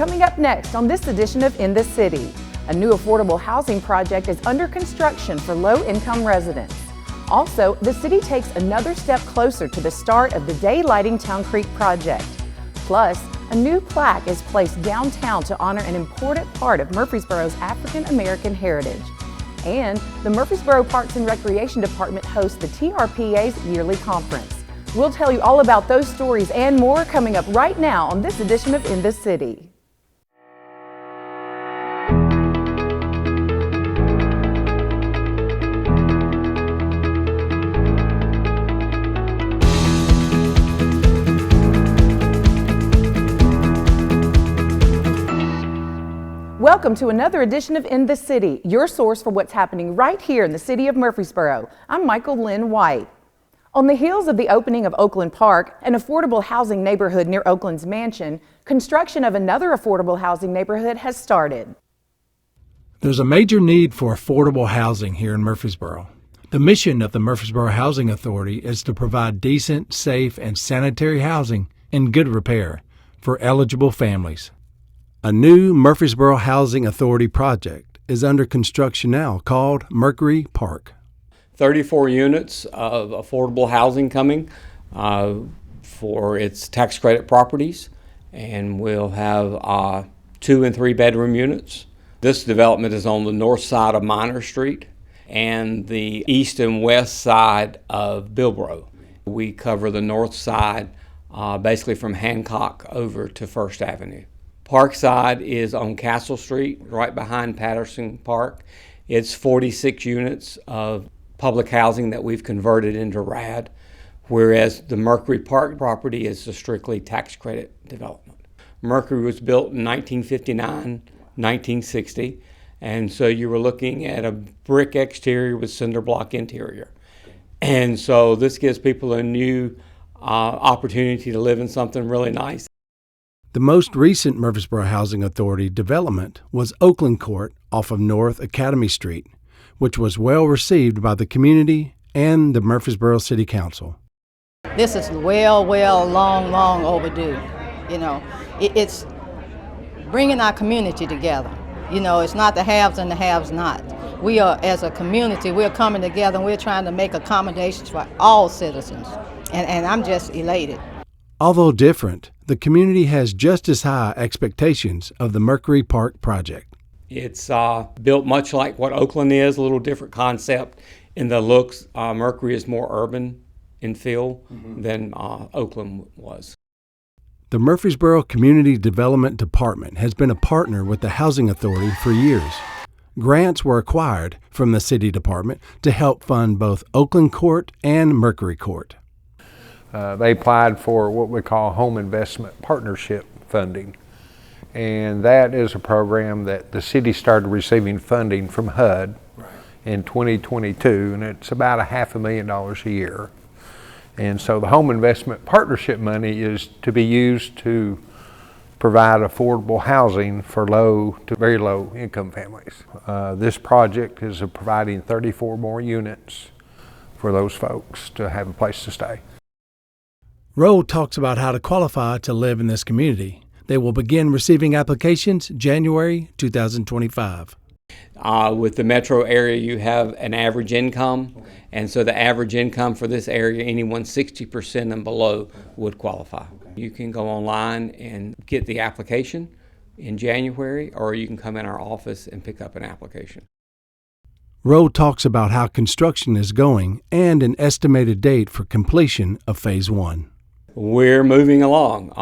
Coming up next on this edition of In the City, a new affordable housing project is under construction for low-income residents. Also, the city takes another step closer to the start of the Daylighting Town Creek project. Plus, a new plaque is placed downtown to honor an important part of Murfreesboro's African American heritage. And the Murfreesboro Parks and Recreation Department hosts the TRPA's yearly conference. We'll tell you all about those stories and more coming up right now on this edition of In the City. Welcome to another edition of In the City, your source for what's happening right here in the city of Murfreesboro. I'm Michael Linn White. On the heels of the opening of Oakland Park, an affordable housing neighborhood near Oakland's Mansion, construction of another affordable housing neighborhood has started. There's a major need for affordable housing here in Murfreesboro. The mission of the Murfreesboro Housing Authority is to provide decent, safe, and sanitary housing in good repair for eligible families. A new Murfreesboro Housing Authority project is under construction now called Mercury Park. 34 units of affordable housing coming for its tax credit properties, and we'll have 2 and 3 bedroom units. This development is on the north side of Minor Street and the east and west side of Bilbro. We cover the north side basically from Hancock over to First Avenue. Parkside is on Castle Street, right behind Patterson Park. It's 46 units of public housing that we've converted into RAD, whereas the Mercury Park property is a strictly tax credit development. Mercury was built in 1959, 1960, and so you were looking at a brick exterior with cinder block interior. And so this gives people a new opportunity to live in something really nice. The most recent Murfreesboro Housing Authority development was Oakland Court off of North Academy Street, which was well received by the community and the Murfreesboro City Council. This is long overdue. You know, it's bringing our community together. You know, it's not the haves and the have-nots. We are, as a community, we're coming together and we're trying to make accommodations for all citizens. And I'm just elated. Although different, the community has just as high expectations of the Mercury Park project. It's built much like what Oakland is, a little different concept in the looks. Mercury is more urban in feel than Oakland was. The Murfreesboro Community Development Department has been a partner with the Housing Authority for years. Grants were acquired from the City Department to help fund both Oakland Court and Mercury Court. They applied for what we call Home Investment Partnership funding. And that is a program that the city started receiving funding from HUD in 2022, and it's about $500,000 a year. And so the Home Investment Partnership money is to be used to provide affordable housing for low to very low income families. This project is providing 34 more units for those folks to have a place to stay. Rowe talks about how to qualify to live in this community. They will begin receiving applications January 2025. With the metro area, you have an average income, and so the average income for this area, anyone 60% and below would qualify. You can go online and get the application in January, or you can come in our office and pick up an application. Rowe talks about how construction is going and an estimated date for completion of Phase 1. We're moving along.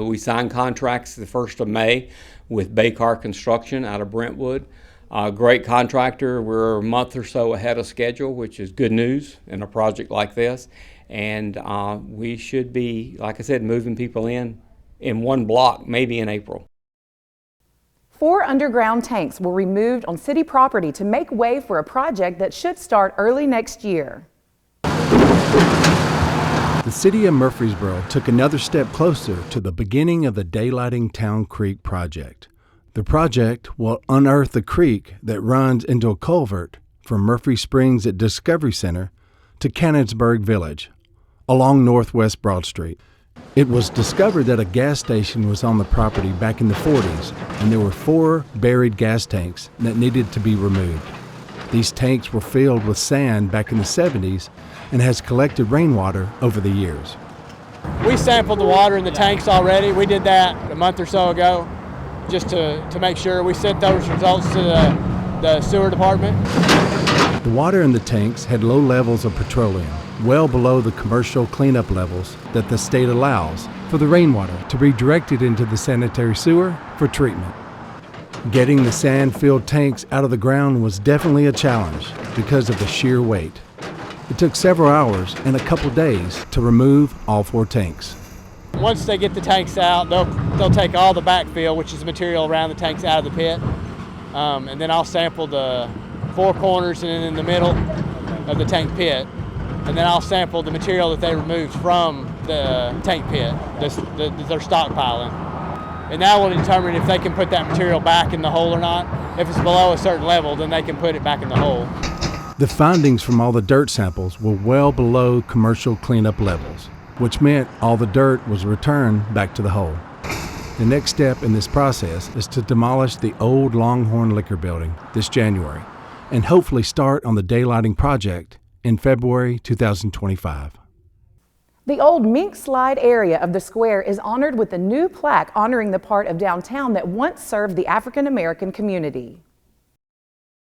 We signed contracts the 1st of May with Baycar Construction out of Brentwood. Great contractor. We're a month or so ahead of schedule, which is good news in a project like this. And we should be, like I said, moving people in one block, maybe in April. 4 underground tanks were removed on city property to make way for a project that should start early next year. The city of Murfreesboro took another step closer to the beginning of the Daylighting Town Creek project. The project will unearth the creek that runs into a culvert from Murphy Springs at Discovery Center to Cannonsburgh Village along Northwest Broad Street. It was discovered that a gas station was on the property back in the 40s, and there were 4 buried gas tanks that needed to be removed. These tanks were filled with sand back in the 70s and has collected rainwater over the years. We sampled the water in the tanks already. We did that a month or so ago just to make sure. We sent those results to the sewer department. The water in the tanks had low levels of petroleum, well below the commercial cleanup levels that the state allows for the rainwater to be directed into the sanitary sewer for treatment. Getting the sand-filled tanks out of the ground was definitely a challenge because of the sheer weight. It took several hours and a couple days to remove all 4 tanks. Once they get the tanks out, they'll take all the backfill, which is the material around the tanks, out of the pit. And then I'll sample the 4 corners and then in the middle of the tank pit. And then I'll sample the material that they removed from the tank pit that they're stockpiling. And that will determine if they can put that material back in the hole or not. If it's below a certain level, then they can put it back in the hole. The findings from all the dirt samples were well below commercial cleanup levels, which meant all the dirt was returned back to the hole. The next step in this process is to demolish the old Longhorn Liquor Building this January and hopefully start on the daylighting project in February 2025. The old Mink Slide area of the square is honored with a new plaque honoring the part of downtown that once served the African American community.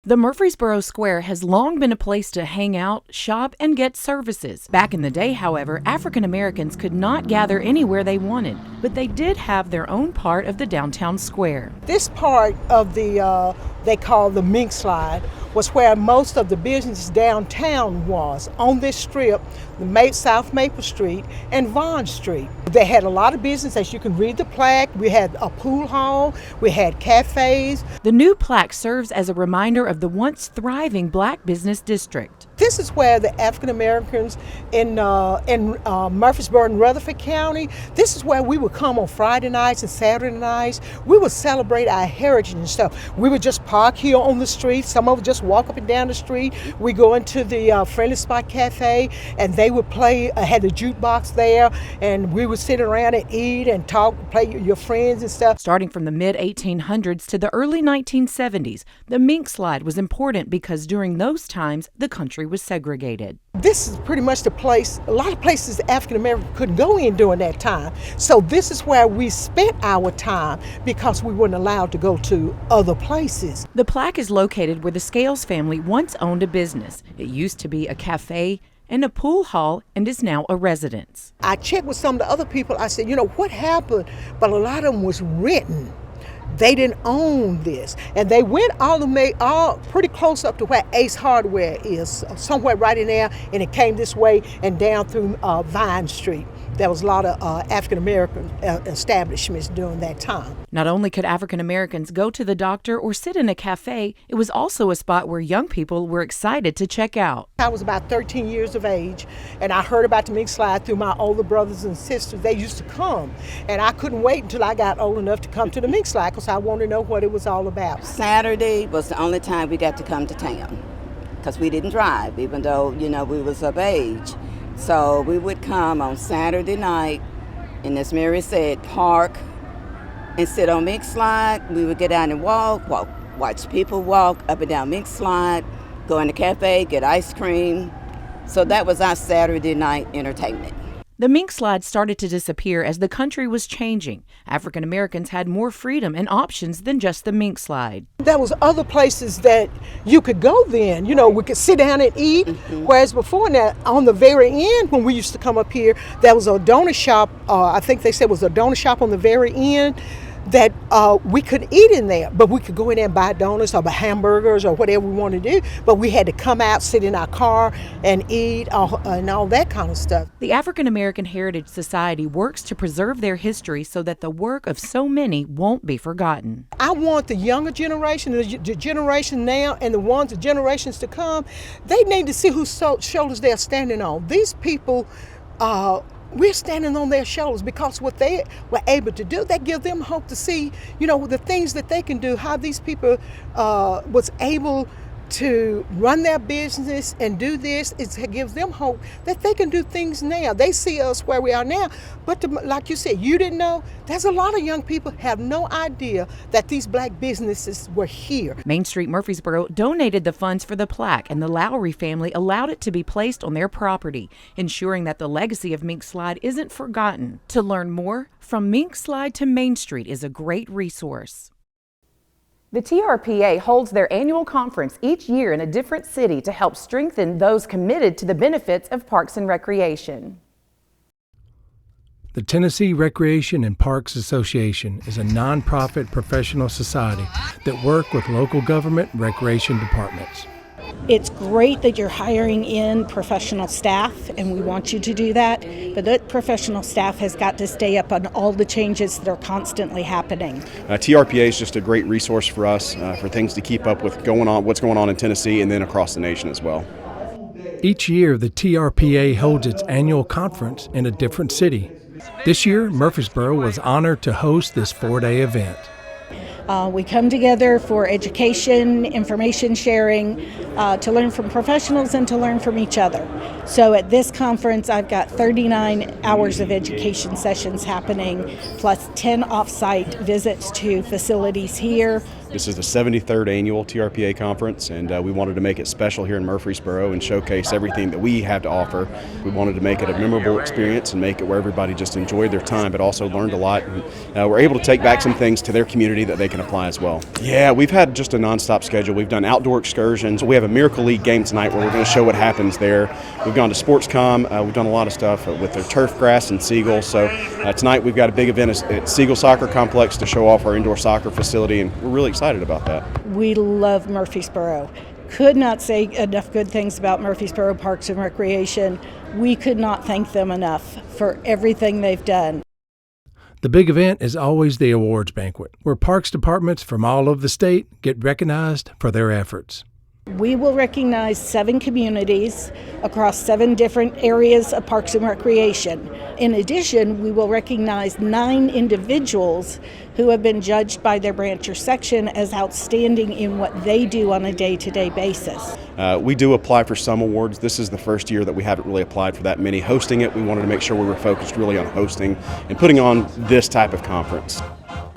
The Murfreesboro Square has long been a place to hang out, shop, and get services. Back in the day, however, African Americans could not gather anywhere they wanted, but they did have their own part of the downtown square. This part of the, they call the Mink Slide, was where most of the business downtown was, on this strip, the South Maple Street and Vaughn Street. They had a lot of business, as you can read the plaque. We had a pool hall, we had cafes. The new plaque serves as a reminder of the once thriving black business district. This is where the African Americans in Murfreesboro and Rutherford County, this is where we would come on Friday nights and Saturday nights. We would celebrate our heritage and stuff. We would just park here on the street. Some of us just walk up and down the street. We go into the Friendly Spot Cafe, and they would play, had the jukebox there, and we would sit around and eat and talk, play your friends and stuff. Starting from the mid-1800s to the early 1970s, the Mink Slide was important because during those times, the country was segregated. This is pretty much the place, a lot of places African Americans couldn't go in during that time. So this is where we spent our time because we weren't allowed to go to other places. The plaque is located where the Scales family once owned a business. It used to be a cafe and a pool hall and is now a residence. I checked with some of the other people. I said, you know, what happened? But a lot of them was written. They didn't own this, and they went all pretty close up to where Ace Hardware is, somewhere right in there, and it came this way and down through Vine Street. There was a lot of African American establishments during that time. Not only could African Americans go to the doctor or sit in a cafe, it was also a spot where young people were excited to check out. I was about 13 years of age, and I heard about the Mink Slide through my older brothers and sisters. They used to come, and I couldn't wait until I got old enough to come to the Mink Slide because I wanted to know what it was all about. Saturday was the only time we got to come to town because we didn't drive, even though, you know, we was of age. So we would come on Saturday night, and as Mary said, park and sit on Mink Slide. We would get out and walk, watch people walk up and down Mink Slide, go in the cafe, get ice cream. So that was our Saturday night entertainment. The Mink Slide started to disappear as the country was changing. African Americans had more freedom and options than just the Mink Slide. There was other places that you could go then. You know, we could sit down and eat. Whereas before that, on the very end, when we used to come up here, there was a donut shop. I think they said it was a donut shop on the very end that we could eat in there, but we could go in there and buy donuts or buy hamburgers or whatever we wanted to do, but we had to come out, sit in our car and eat and all that kind of stuff. The African American Heritage Society works to preserve their history so that the work of so many won't be forgotten. I want the younger generation, the generation now and the generations to come, they need to see whose shoulders they're standing on. These people, we're standing on their shoulders because what they were able to do, that gives them hope to see, you know, the things that they can do, how these people was able to run their business and do this. It gives them hope that they can do things now. They see us where we are now, but like you said, you didn't know. There's a lot of young people have no idea that these black businesses were here. Main Street Murfreesboro donated the funds for the plaque, and the Lowry family allowed it to be placed on their property, ensuring that the legacy of Mink Slide isn't forgotten. To learn more, From Mink Slide to Main Street is a great resource. The TRPA holds their annual conference each year in a different city to help strengthen those committed to the benefits of parks and recreation. The Tennessee Recreation and Parks Association is a nonprofit professional society that work with local government recreation departments. It's great that you're hiring in professional staff, and we want you to do that, but that professional staff has got to stay up on all the changes that are constantly happening. TRPA is just a great resource for us for things to keep up with what's going on in Tennessee and then across the nation as well. Each year, the TRPA holds its annual conference in a different city. This year, Murfreesboro was honored to host this 4-day event. We come together for education, information sharing, to learn from professionals and to learn from each other. So at this conference, I've got 39 hours of education sessions happening, plus 10 off-site visits to facilities here. This is the 73rd annual TRPA conference, and we wanted to make it special here in Murfreesboro and showcase everything that we have to offer. We wanted to make it a memorable experience and make it where everybody just enjoyed their time but also learned a lot. And we're able to take back some things to their community that they can apply as well. Yeah, we've had just a nonstop schedule. We've done outdoor excursions. We have a Miracle League game tonight where we're going to show what happens there. We've gone to SportsCom. We've done a lot of stuff with their turf grass and Seagull. So tonight we've got a big event at Seagull Soccer Complex to show off our indoor soccer facility, and we're really excited about that. We love Murfreesboro. Could not say enough good things about Murfreesboro Parks and Recreation. We could not thank them enough for everything they've done. The big event is always the awards banquet, where parks departments from all over the state get recognized for their efforts. We will recognize 7 communities across 7 different areas of parks and recreation. In addition, we will recognize 9 individuals who have been judged by their branch or section as outstanding in what they do on a day-to-day basis. We do apply for some awards. This is the first year that we haven't really applied for that many. Hosting it, we wanted to make sure we were focused really on hosting and putting on this type of conference.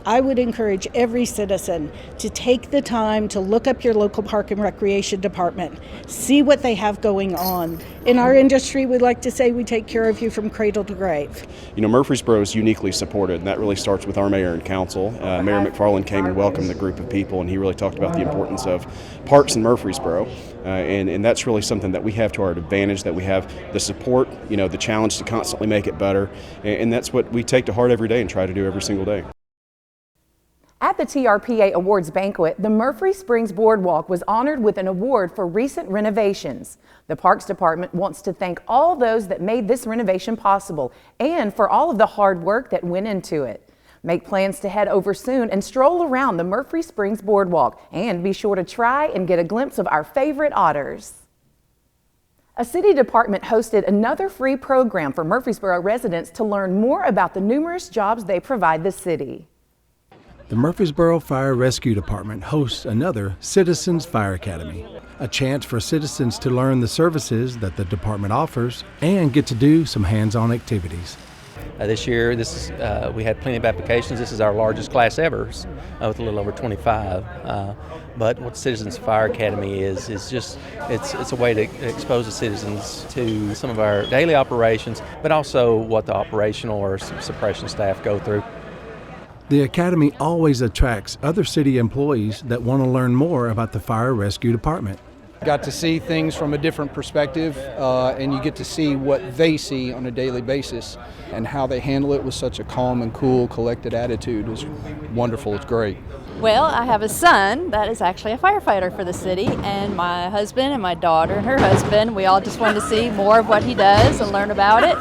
I would encourage every citizen to take the time to look up your local park and recreation department, see what they have going on. In our industry, we like to say we take care of you from cradle to grave. You know, Murfreesboro is uniquely supported, and that really starts with our mayor and council. Mayor McFarland came and welcomed the group of people, and he really talked about the importance of parks in Murfreesboro. And that's really something that we have to our advantage, that we have the support, you know, the challenge to constantly make it better. And that's what we take to heart every day and try to do every single day. At the TRPA Awards Banquet, the Murphy Springs Boardwalk was honored with an award for recent renovations. The Parks Department wants to thank all those that made this renovation possible and for all of the hard work that went into it. Make plans to head over soon and stroll around the Murphy Springs Boardwalk, and be sure to try and get a glimpse of our favorite otters. A city department hosted another free program for Murfreesboro residents to learn more about the numerous jobs they provide the city. The Murfreesboro Fire Rescue Department hosts another Citizens Fire Academy, a chance for citizens to learn the services that the department offers and get to do some hands-on activities. This year, we had plenty of applications. This is our largest class ever, with a little over 25. But what Citizens Fire Academy is just it's a way to expose the citizens to some of our daily operations, but also what the operational or suppression staff go through. The Academy always attracts other city employees that want to learn more about the Fire Rescue Department. Got to see things from a different perspective, and you get to see what they see on a daily basis and how they handle it with such a calm and cool, collected attitude is wonderful. It's great. Well, I have a son that is actually a firefighter for the city, and my husband and my daughter and her husband, we all just wanted to see more of what he does and learn about it.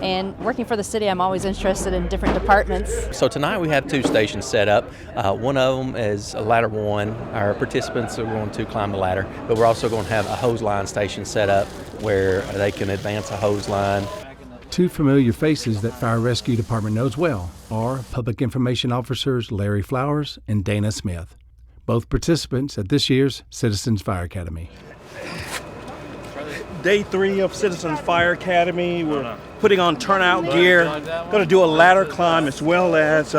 And working for the city, I'm always interested in different departments. So tonight we have 2 stations set up. One of them is a ladder 1. Our participants are going to climb the ladder, but we're also going to have a hose line station set up where they can advance a hose line. 2 familiar faces that Fire Rescue Department knows well are Public Information Officers Larry Flowers and Dana Smith. both participants at this year's Citizens Fire Academy. Day 3 of Citizens Fire Academy. We're putting on turnout gear. Going to do a ladder climb as well as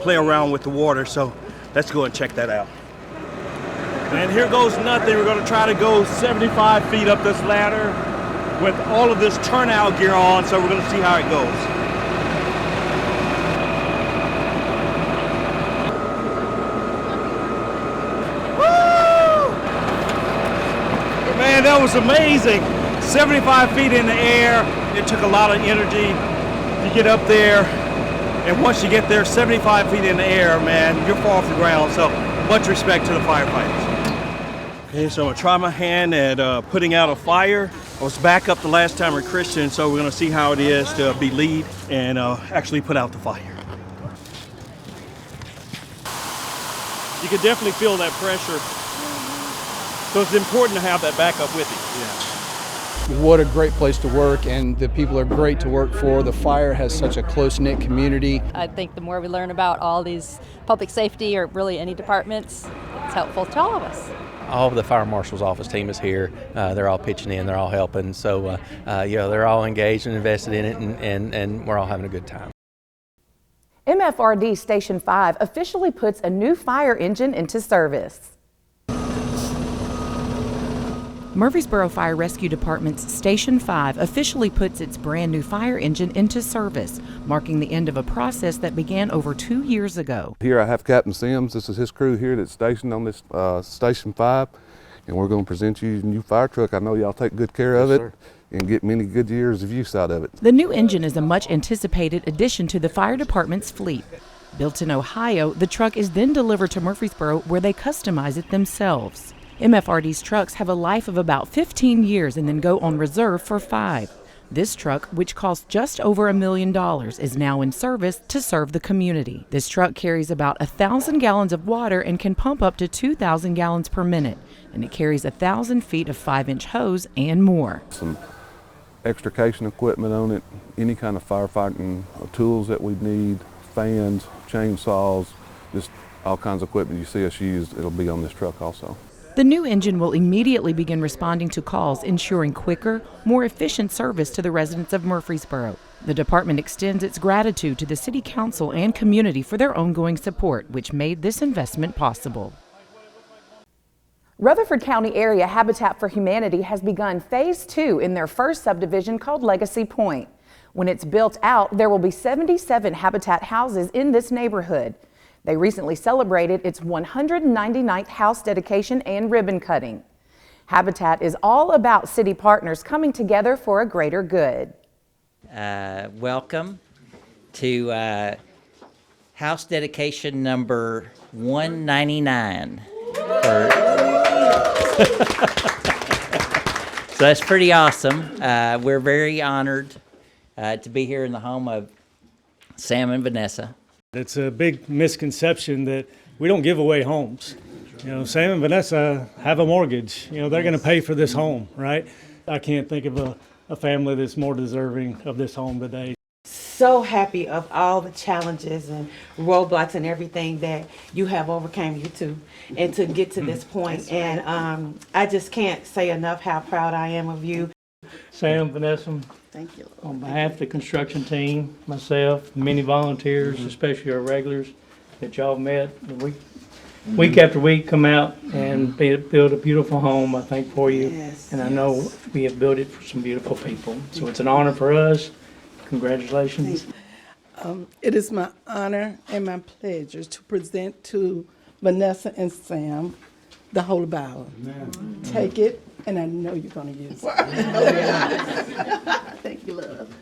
play around with the water. So let's go and check that out. And here goes nothing. We're going to try to go 75 feet up this ladder with all of this turnout gear on. So we're going to see how it goes. Woo! Man, that was amazing. 75 feet in the air. It took a lot of energy to get up there. And once you get there 75 feet in the air, man, you're far off the ground. So much respect to the firefighters. Okay, so I'm gonna try my hand at putting out a fire. I was back up the last time at Christian, so we're gonna see how it is to be lead and actually put out the fire. You can definitely feel that pressure. So it's important to have that backup with you. Yeah. What a great place to work, and the people are great to work for. The fire has such a close-knit community. I think the more we learn about all these public safety or really any departments, it's helpful to all of us. All of the fire marshal's office team is here. They're all pitching in, they're all helping. So, they're all engaged and invested in it, and we're all having a good time. MFRD Station 5 officially puts a new fire engine into service. Murfreesboro Fire Rescue Department's Station 5 officially puts its brand new fire engine into service, marking the end of a process that began over 2 years ago. Here I have Captain Sims. This is his crew here that's stationed on this Station 5, and we're going to present you a new fire truck. I know y'all take good care of it and get many good years of use out of it. The new engine is a much anticipated addition to the fire department's fleet. Built in Ohio, the truck is then delivered to Murfreesboro, where they customize it themselves. MFRD's trucks have a life of about 15 years and then go on reserve for 5. This truck, which costs just over $1 million, is now in service to serve the community. This truck carries about 1,000 gallons of water and can pump up to 2,000 gallons per minute. And it carries 1,000 feet of 5-inch hose and more. Some extrication equipment on it, any kind of firefighting tools that we need, fans, chainsaws, just all kinds of equipment you see us use, it'll be on this truck also. The new engine will immediately begin responding to calls, ensuring quicker, more efficient service to the residents of Murfreesboro. The department extends its gratitude to the City Council and community for their ongoing support, which made this investment possible. Rutherford County Area Habitat for Humanity has begun Phase 2 in their first subdivision called Legacy Point. When it's built out, there will be 77 Habitat houses in this neighborhood. They recently celebrated its 199th house dedication and ribbon cutting. Habitat is all about city partners coming together for a greater good. Welcome to house dedication number 199. So that's pretty awesome. We're very honored to be here in the home of Sam and Vanessa. It's a big misconception that we don't give away homes. You know, Sam and Vanessa have a mortgage. You know, they're going to pay for this home, right? I can't think of a family that's more deserving of this home today. So happy of all the challenges and roadblocks and everything that you have overcome you to, and to get to this point. And I just can't say enough how proud I am of you. Sam, Vanessa, thank you. On behalf of the construction team, myself, many volunteers, especially our regulars that y'all met, week after week come out and build a beautiful home, I think, for you. Yes, and I know we have built it for some beautiful people. So it's an honor for us. Congratulations. It is my honor and my pleasure to present to Vanessa and Sam the Holy Bible. Amen. Take it, and I know you're going to use it. Thank you, love.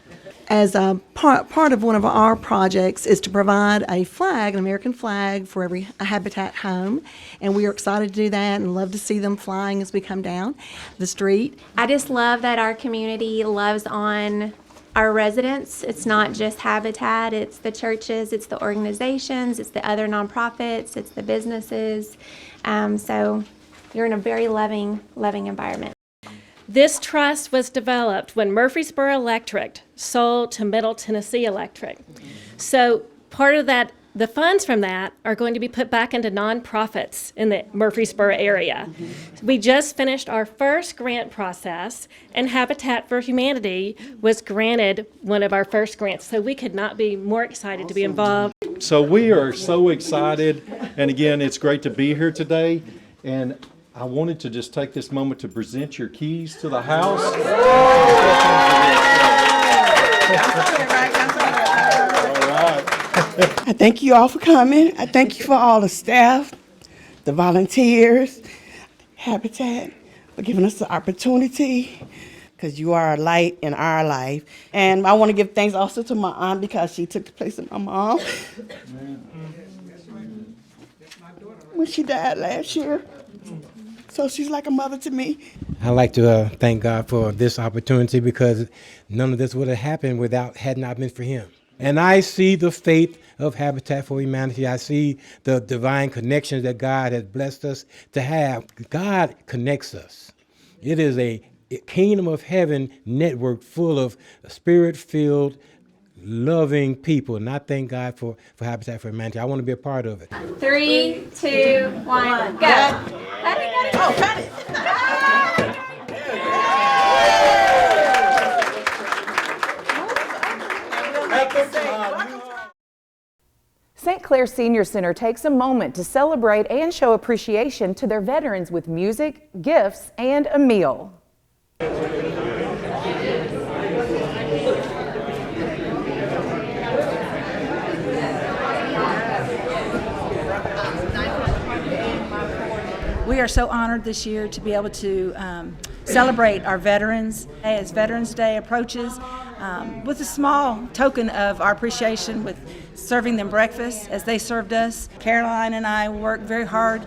As a part of one of our projects is to provide a flag, an American flag, for every Habitat home, and we are excited to do that and love to see them flying as we come down the street. I just love that our community loves on our residents. It's not just Habitat, it's the churches, it's the organizations, it's the other nonprofits, it's the businesses. So you're in a very loving environment. This trust was developed when Murfreesboro Electric sold to Middle Tennessee Electric. So part of that The funds from that are going to be put back into nonprofits in the Murfreesboro area. We just finished our first grant process, and Habitat for Humanity was granted one of our first grants, so we could not be more excited to be involved. So we are so excited, and again, it's great to be here today, and I wanted to just take this moment to present your keys to the house. I thank you all for coming. I thank you for all the staff, the volunteers, Habitat, for giving us the opportunity, because you are a light in our life. And I want to give thanks also to my aunt, because she took the place of my mom when she died last year. So she's like a mother to me. I'd like to thank God for this opportunity, because none of this would have happened had not been for him. And I see the faith of Habitat for Humanity. I see the divine connections that God has blessed us to have. God connects us. It is a kingdom of heaven network full of spirit-filled, loving people. And I thank God for Habitat for Humanity. I want to be a part of it. 3, 2, 1, go. Oh, got it. St. Clair Senior Center takes a moment to celebrate and show appreciation to their veterans with music, gifts, and a meal. We are so honored this year to be able to celebrate our veterans as Veterans Day approaches with a small token of our appreciation with serving them breakfast as they served us. Caroline and I worked very hard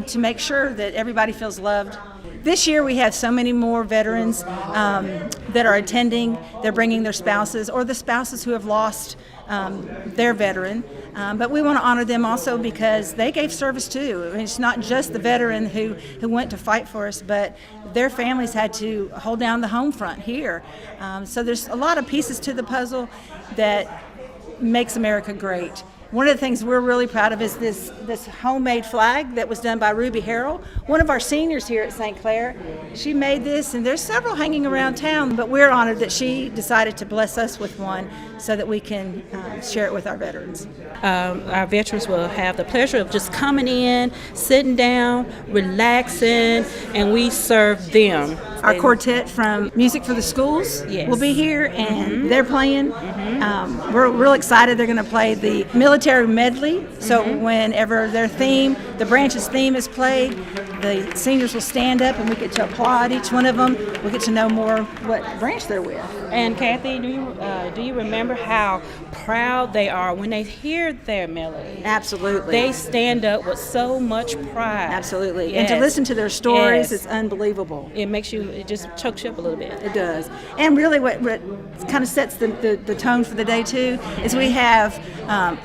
to make sure that everybody feels loved. This year we have so many more veterans that are attending. They're bringing their spouses or the spouses who have lost their veteran. But we want to honor them also because they gave service too. I mean, it's not just the veteran who went to fight for us, but their families had to hold down the home front here. So there's a lot of pieces to the puzzle that makes America great. One of the things we're really proud of is this homemade flag that was done by Ruby Harrell, one of our seniors here at St. Clair. She made this, and there's several hanging around town, but we're honored that she decided to bless us with one so that we can share it with our veterans. Our veterans will have the pleasure of just coming in, sitting down, relaxing, and we serve them. Our quartet from Music for the Schools will be here, and they're playing. We're real excited. They're going to play the military medley. So whenever their theme, the branch's theme is played, the seniors will stand up and we get to applaud each one of them. We'll get to know more what branch they're with. And Kathy, do you remember how proud they are when they hear their melody? Absolutely. They stand up with so much pride. Absolutely. Yes. And to listen to their stories, Yes. It's unbelievable. It just chokes you up a little bit. It does. And really what kind of sets the tone for the day too is we have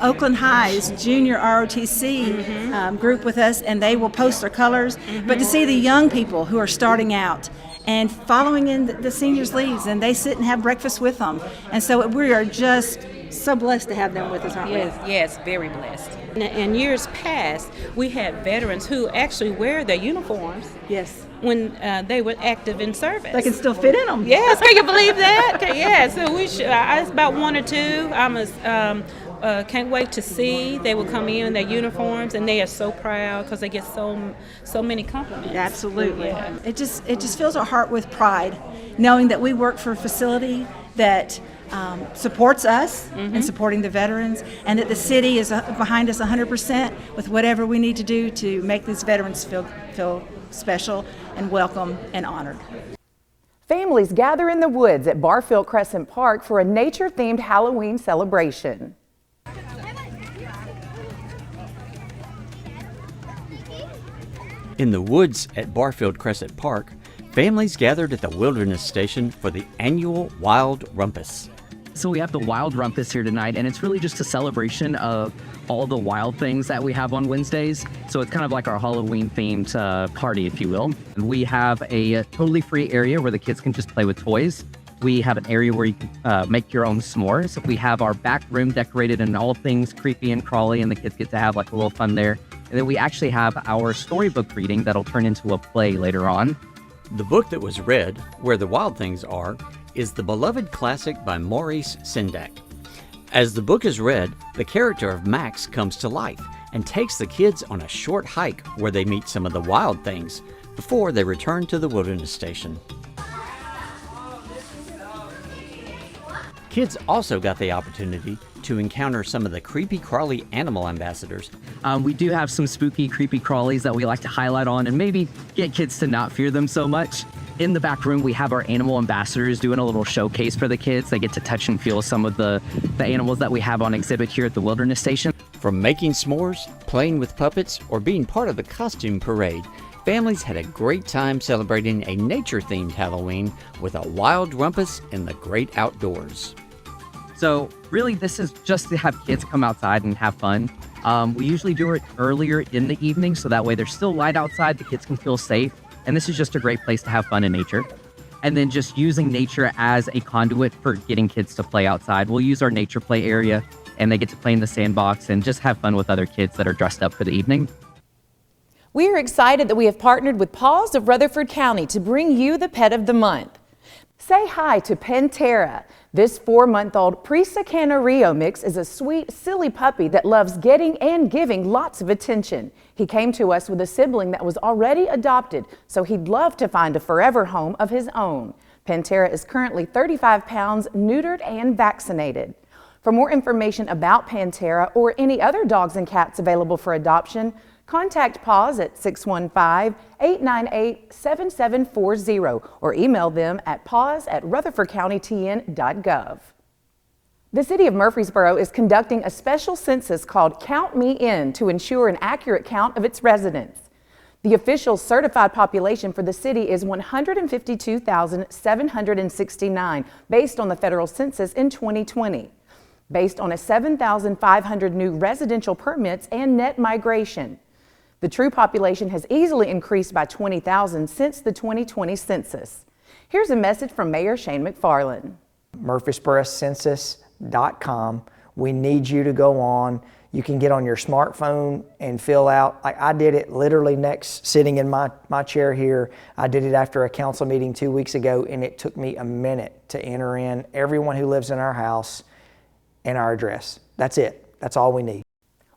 Oakland High's junior ROTC group with us, and they will post their colors. But to see the young people who are starting out and following in the seniors' leads, and they sit and have breakfast with them. And so we are just so blessed to have them with us, aren't we? Yes, very blessed. In years past, we had veterans who actually wear their uniforms. Yes. When they were active in service. They can still fit in them. Yes, can you believe that? Yeah, so we should, it's about one or two. Can't wait to see. They will come in their uniforms, and they are so proud because they get so many compliments. Absolutely. Yeah. It just fills our heart with pride, knowing that we work for a facility that supports us and supporting the veterans, and that the city is behind us 100% with whatever we need to do to make these veterans feel special and welcome and honored. Families gather in the woods at Barfield Crescent Park for a nature-themed Halloween celebration. In the woods at Barfield Crescent Park, families gathered at the Wilderness Station for the annual Wild Rumpus. So we have the Wild Rumpus here tonight, and it's really just a celebration of all the wild things that we have on Wednesdays. So it's kind of like our Halloween-themed party, if you will. We have a totally free area where the kids can just play with toys. We have an area where you can make your own s'mores. We have our back room decorated in all things creepy and crawly, and the kids get to have like a little fun there. And then we actually have our storybook reading that'll turn into a play later on. The book that was read, Where the Wild Things Are, is the beloved classic by Maurice Sendak. As the book is read, the character of Max comes to life and takes the kids on a short hike where they meet some of the wild things before they return to the wilderness station. Kids also got the opportunity to encounter some of the creepy crawly animal ambassadors. We do have some spooky, creepy crawlies that we like to highlight on and maybe get kids to not fear them so much. In the back room, we have our animal ambassadors doing a little showcase for the kids. They get to touch and feel some of the animals that we have on exhibit here at the Wilderness Station. From making s'mores, playing with puppets, or being part of the costume parade, families had a great time celebrating a nature-themed Halloween with a wild rumpus in the great outdoors. So really, this is just to have kids come outside and have fun. We usually do it earlier in the evening, so that way there's still light outside, the kids can feel safe. And this is just a great place to have fun in nature. And then just using nature as a conduit for getting kids to play outside. We'll use our nature play area, and they get to play in the sandbox and just have fun with other kids that are dressed up for the evening. We are excited that we have partnered with PAWS of Rutherford County to bring you the Pet of the Month. Say hi to Pantera. This 4-month-old Prisa Canario mix is a sweet, silly puppy that loves getting and giving lots of attention. He came to us with a sibling that was already adopted, so he'd love to find a forever home of his own. Pantera is currently 35 pounds, neutered and vaccinated. For more information about Pantera or any other dogs and cats available for adoption, contact PAWS at 615-898-7740 or email them at paws@rutherfordcountytn.gov. The City of Murfreesboro is conducting a special census called Count Me In to ensure an accurate count of its residents. The official certified population for the city is 152,769 based on the federal census in 2020, based on a 7,500 new residential permits and net migration. The true population has easily increased by 20,000 since the 2020 census. Here's a message from Mayor Shane McFarland. MurfreesboroCensus.com. We need you to go on. You can get on your smartphone and fill out. I did it literally sitting in my chair here. I did it after a council meeting 2 weeks ago, and it took me a minute to enter in everyone who lives in our house and our address. That's it. That's all we need.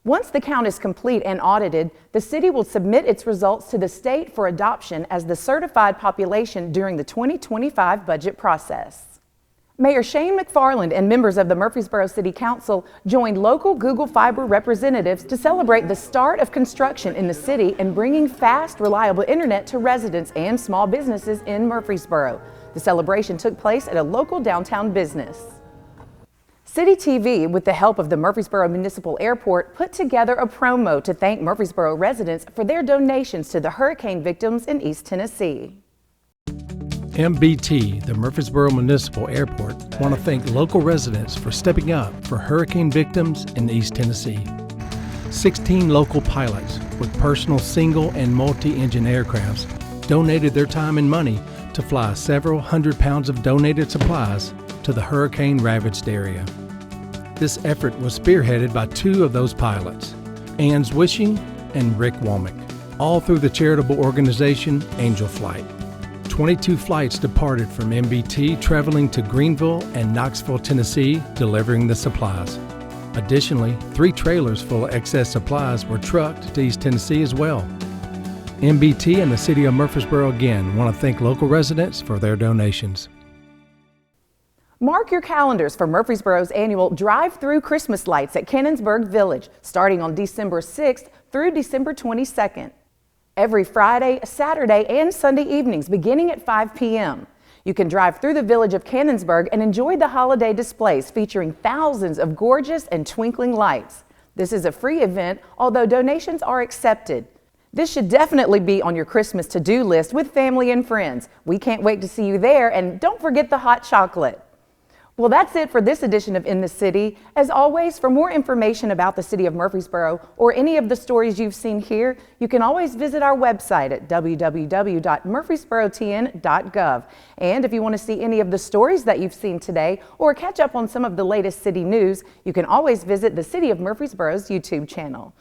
Once the count is complete and audited, the city will submit its results to the state for adoption as the certified population during the 2025 budget process. Mayor Shane McFarland and members of the Murfreesboro City Council joined local Google Fiber representatives to celebrate the start of construction in the city and bringing fast, reliable internet to residents and small businesses in Murfreesboro. The celebration took place at a local downtown business. CityTV, with the help of the Murfreesboro Municipal Airport, put together a promo to thank Murfreesboro residents for their donations to the hurricane victims in East Tennessee. MBT, the Murfreesboro Municipal Airport, want to thank local residents for stepping up for hurricane victims in East Tennessee. 16 local pilots with personal single and multi-engine aircrafts donated their time and money to fly several hundred pounds of donated supplies to the hurricane-ravaged area. This effort was spearheaded by two of those pilots, Ann Zwishing and Rick Womack, all through the charitable organization Angel Flight. 22 flights departed from MBT, traveling to Greenville and Knoxville, Tennessee, delivering the supplies. Additionally, 3 trailers full of excess supplies were trucked to East Tennessee as well. MBT and the City of Murfreesboro again want to thank local residents for their donations. Mark your calendars for Murfreesboro's annual Drive-Through Christmas Lights at Cannonsburgh Village, starting on December 6th through December 22nd. Every Friday, Saturday, and Sunday evenings, beginning at 5 p.m. You can drive through the village of Cannonsburgh and enjoy the holiday displays featuring thousands of gorgeous and twinkling lights. This is a free event, although donations are accepted. This should definitely be on your Christmas to-do list with family and friends. We can't wait to see you there, and don't forget the hot chocolate. Well, that's it for this edition of In the City. As always, for more information about the City of Murfreesboro or any of the stories you've seen here, you can always visit our website at www.murfreesborotn.gov. And if you want to see any of the stories that you've seen today or catch up on some of the latest city news, you can always visit the City of Murfreesboro's YouTube channel.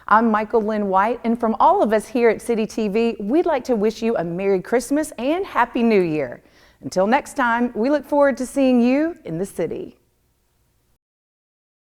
I'm Michael Linn White, and from all of us here at City TV, we'd like to wish you a Merry Christmas and Happy New Year. Until next time, we look forward to seeing you in the city.